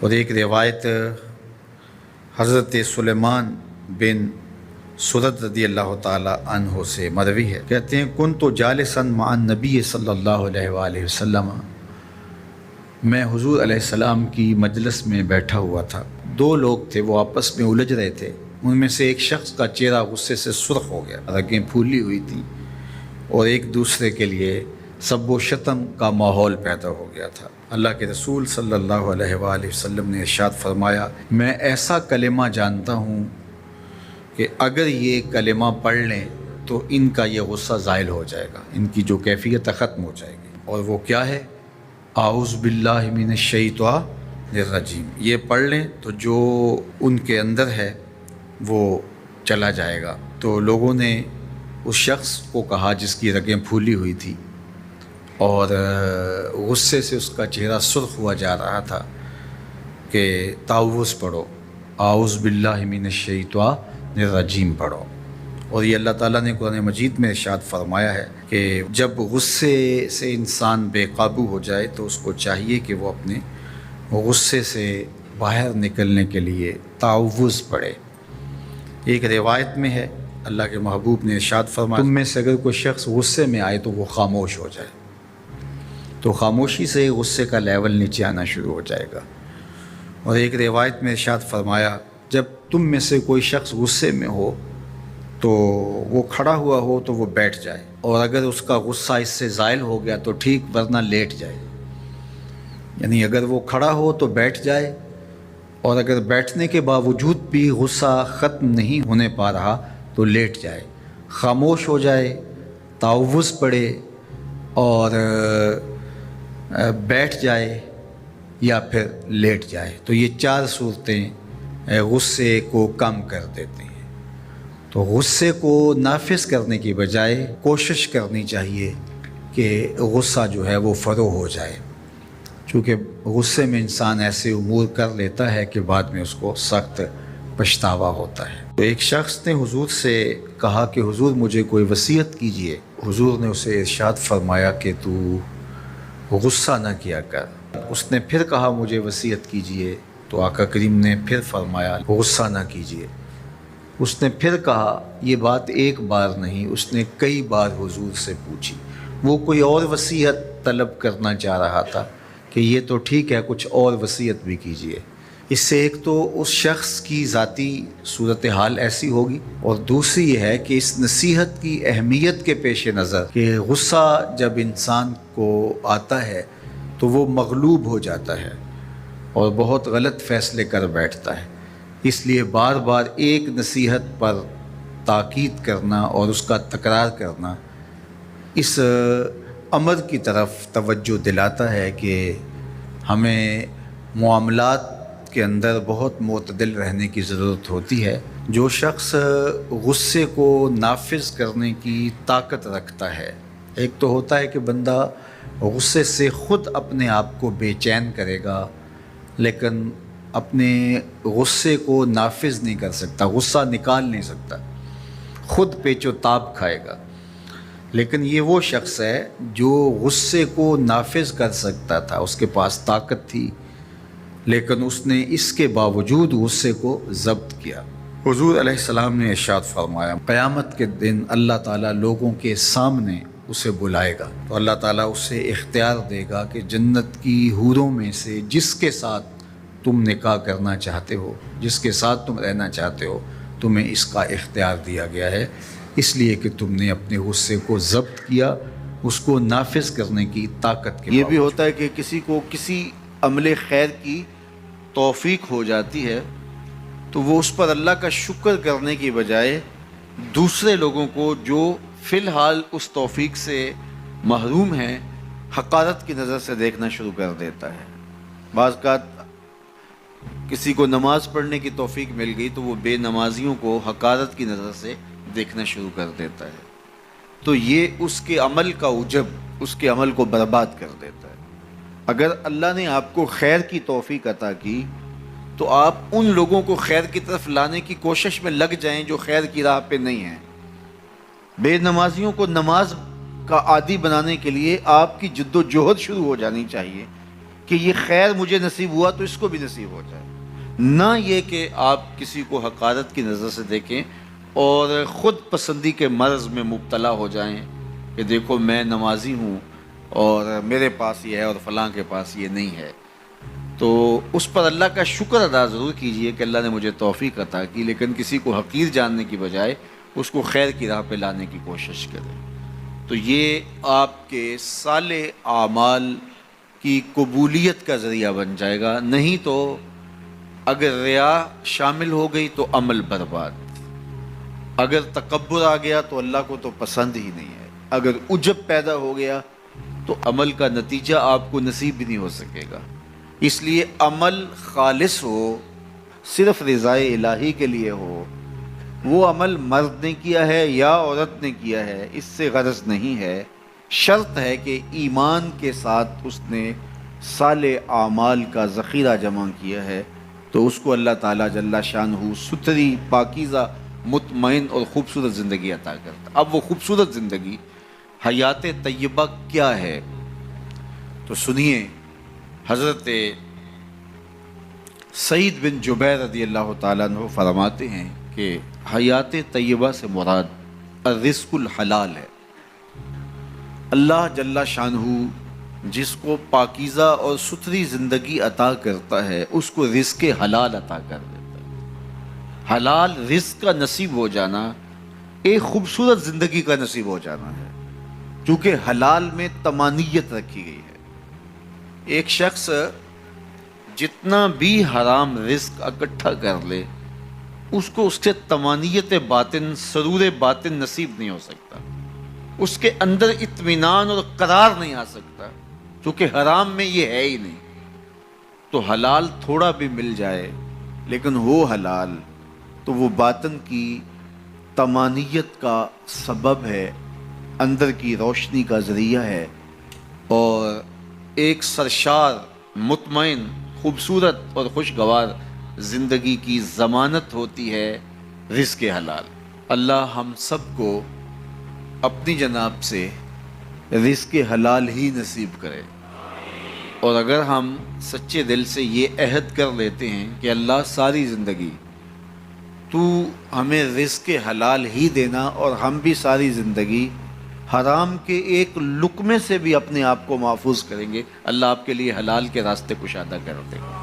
اور ایک روایت حضرت سلیمان بن سرد رضی اللہ تعالی عنہ سے مروی ہے، کہتے ہیں کنت جالسا مع النبی صلی اللہ علیہ وآلہ وسلم، میں حضور علیہ السلام کی مجلس میں بیٹھا ہوا تھا، دو لوگ تھے، وہ آپس میں الجھ رہے تھے، ان میں سے ایک شخص کا چہرہ غصے سے سرخ ہو گیا، رگیں پھولی ہوئی تھیں اور ایک دوسرے کے لیے سب و شتم کا ماحول پیدا ہو گیا تھا۔ اللہ کے رسول صلی اللہ علیہ وآلہ وسلم نے ارشاد فرمایا، میں ایسا کلمہ جانتا ہوں کہ اگر یہ کلمہ پڑھ لیں تو ان کا یہ غصہ زائل ہو جائے گا، ان کی جو کیفیت ختم ہو جائے گی، اور وہ کیا ہے؟ اعوذ باللہ من الشیطان الرجیم۔ یہ پڑھ لیں تو جو ان کے اندر ہے وہ چلا جائے گا۔ تو لوگوں نے اس شخص کو کہا جس کی رگیں پھولی ہوئی تھی اور غصے سے اس کا چہرہ سرخ ہوا جا رہا تھا کہ تعوذ پڑھو، اعوذ باللہ من الشیطان الرجیم پڑھو۔ اور یہ اللہ تعالیٰ نے قرآن مجید میں ارشاد فرمایا ہے کہ جب غصے سے انسان بے قابو ہو جائے تو اس کو چاہیے کہ وہ اپنے غصے سے باہر نکلنے کے لیے تعوذ پڑھے۔ ایک روایت میں ہے اللہ کے محبوب نے ارشاد فرمایا، تم میں سے اگر کوئی شخص غصے میں آئے تو وہ خاموش ہو جائے، تو خاموشی سے غصے کا لیول نیچے آنا شروع ہو جائے گا۔ اور ایک روایت میں ارشاد فرمایا، جب تم میں سے کوئی شخص غصے میں ہو تو وہ کھڑا ہوا ہو تو وہ بیٹھ جائے، اور اگر اس کا غصہ اس سے زائل ہو گیا تو ٹھیک، ورنہ لیٹ جائے۔ یعنی اگر وہ کھڑا ہو تو بیٹھ جائے، اور اگر بیٹھنے کے باوجود بھی غصہ ختم نہیں ہونے پا رہا تو لیٹ جائے، خاموش ہو جائے، تعوذ پڑھے اور بیٹھ جائے یا پھر لیٹ جائے۔ تو یہ چار صورتیں غصے کو کم کر دیتی ہیں۔ تو غصے کو نافذ کرنے کی بجائے کوشش کرنی چاہیے کہ غصہ جو ہے وہ فروغ ہو جائے، چونکہ غصے میں انسان ایسے امور کر لیتا ہے کہ بعد میں اس کو سخت پچھتاوا ہوتا ہے۔ تو ایک شخص نے حضور سے کہا کہ حضور مجھے کوئی وصیت کیجئے۔ حضور نے اسے ارشاد فرمایا کہ تو غصہ نہ کیا کر۔ اس نے پھر کہا مجھے وصیت کیجئے، تو آقا کریم نے پھر فرمایا غصہ نہ کیجئے۔ اس نے پھر کہا، یہ بات ایک بار نہیں، اس نے کئی بار حضور سے پوچھی۔ وہ کوئی اور وصیت طلب کرنا چاہ رہا تھا کہ یہ تو ٹھیک ہے، کچھ اور وصیت بھی کیجئے۔ اس سے ایک تو اس شخص کی ذاتی صورتحال ایسی ہوگی، اور دوسری یہ ہے کہ اس نصیحت کی اہمیت کے پیش نظر کہ غصہ جب انسان کو آتا ہے تو وہ مغلوب ہو جاتا ہے اور بہت غلط فیصلے کر بیٹھتا ہے، اس لیے بار بار ایک نصیحت پر تاکید کرنا اور اس کا تکرار کرنا اس امر کی طرف توجہ دلاتا ہے کہ ہمیں معاملات کے اندر بہت معتدل رہنے کی ضرورت ہوتی ہے۔ جو شخص غصے کو نافذ کرنے کی طاقت رکھتا ہے، ایک تو ہوتا ہے کہ بندہ غصے سے خود اپنے آپ کو بے چین کرے گا، لیکن اپنے غصے کو نافذ نہیں کر سکتا، غصہ نکال نہیں سکتا، خود پیچ و تاب کھائے گا۔ لیکن یہ وہ شخص ہے جو غصے کو نافذ کر سکتا تھا، اس کے پاس طاقت تھی، لیکن اس نے اس کے باوجود غصے کو ضبط کیا۔ حضور علیہ السلام نے ارشاد فرمایا، قیامت کے دن اللہ تعالیٰ لوگوں کے سامنے اسے بلائے گا، تو اللہ تعالیٰ اسے اختیار دے گا کہ جنت کی حوروں میں سے جس کے ساتھ تم نکاح کرنا چاہتے ہو، جس کے ساتھ تم رہنا چاہتے ہو، تمہیں اس کا اختیار دیا گیا ہے، اس لیے کہ تم نے اپنے غصے کو ضبط کیا، اس کو نافذ کرنے کی طاقت کے یہ بھی ہوتا ہے کہ کسی کو کسی عمل خیر کی توفیق ہو جاتی ہے تو وہ اس پر اللہ کا شکر کرنے کی بجائے دوسرے لوگوں کو جو فی الحال اس توفیق سے محروم ہیں حقارت کی نظر سے دیکھنا شروع کر دیتا ہے۔ بعض اوقات کسی کو نماز پڑھنے کی توفیق مل گئی تو وہ بے نمازیوں کو حقارت کی نظر سے دیکھنا شروع کر دیتا ہے، تو یہ اس کے عمل کا عجب اس کے عمل کو برباد کر دیتا ہے۔ اگر اللہ نے آپ کو خیر کی توفیق عطا کی تو آپ ان لوگوں کو خیر کی طرف لانے کی کوشش میں لگ جائیں جو خیر کی راہ پہ نہیں ہیں۔ بے نمازیوں کو نماز کا عادی بنانے کے لیے آپ کی جد و جہد شروع ہو جانی چاہیے کہ یہ خیر مجھے نصیب ہوا تو اس کو بھی نصیب ہو جائے، نہ یہ کہ آپ کسی کو حقارت کی نظر سے دیکھیں اور خود پسندی کے مرض میں مبتلا ہو جائیں کہ دیکھو میں نمازی ہوں اور میرے پاس یہ ہے اور فلاں کے پاس یہ نہیں ہے۔ تو اس پر اللہ کا شکر ادا ضرور کیجئے کہ اللہ نے مجھے توفیق عطا کی، لیکن کسی کو حقیر جاننے کی بجائے اس کو خیر کی راہ پہ لانے کی کوشش کریں۔ تو یہ آپ کے صالح اعمال کی قبولیت کا ذریعہ بن جائے گا، نہیں تو اگر ریا شامل ہو گئی تو عمل برباد، اگر تکبر آ گیا تو اللہ کو تو پسند ہی نہیں ہے، اگر عجب پیدا ہو گیا تو عمل کا نتیجہ آپ کو نصیب بھی نہیں ہو سکے گا۔ اس لیے عمل خالص ہو، صرف رضائے الہی کے لیے ہو، وہ عمل مرد نے کیا ہے یا عورت نے کیا ہے اس سے غرض نہیں ہے، شرط ہے کہ ایمان کے ساتھ اس نے صالح اعمال کا ذخیرہ جمع کیا ہے، تو اس کو اللہ تعالیٰ جل شانہ ستھری، پاکیزہ، مطمئن اور خوبصورت زندگی عطا کرتا۔ اب وہ خوبصورت زندگی حیات طیبہ کیا ہے؟ تو سنیے، حضرت سعید بن جبیر رضی اللہ تعالیٰ عنہ فرماتے ہیں کہ حیات طیبہ سے مراد الرزق الحلال ہے۔ اللہ جل شانہ جس کو پاکیزہ اور ستھری زندگی عطا کرتا ہے اس کو رزق حلال عطا کر دیتا ہے۔ حلال رزق کا نصیب ہو جانا ایک خوبصورت زندگی کا نصیب ہو جانا ہے، کیونکہ حلال میں طمانیت رکھی گئی ہے۔ ایک شخص جتنا بھی حرام رزق اکٹھا کر لے اس کو اس سے طمانیت باطن، سرور باطن نصیب نہیں ہو سکتا، اس کے اندر اطمینان اور قرار نہیں آ سکتا، کیونکہ حرام میں یہ ہے ہی نہیں۔ تو حلال تھوڑا بھی مل جائے لیکن ہو حلال تو وہ باطن کی طمانیت کا سبب ہے، اندر کی روشنی کا ذریعہ ہے، اور ایک سرشار، مطمئن، خوبصورت اور خوشگوار زندگی کی ضمانت ہوتی ہے رزق حلال۔ اللہ ہم سب کو اپنی جناب سے رزق حلال ہی نصیب کرے، اور اگر ہم سچے دل سے یہ عہد کر لیتے ہیں کہ اللہ ساری زندگی تو ہمیں رزق حلال ہی دینا، اور ہم بھی ساری زندگی حرام کے ایک لقمے سے بھی اپنے آپ کو محفوظ کریں گے، اللہ آپ کے لیے حلال کے راستے کشادہ کر دے گا۔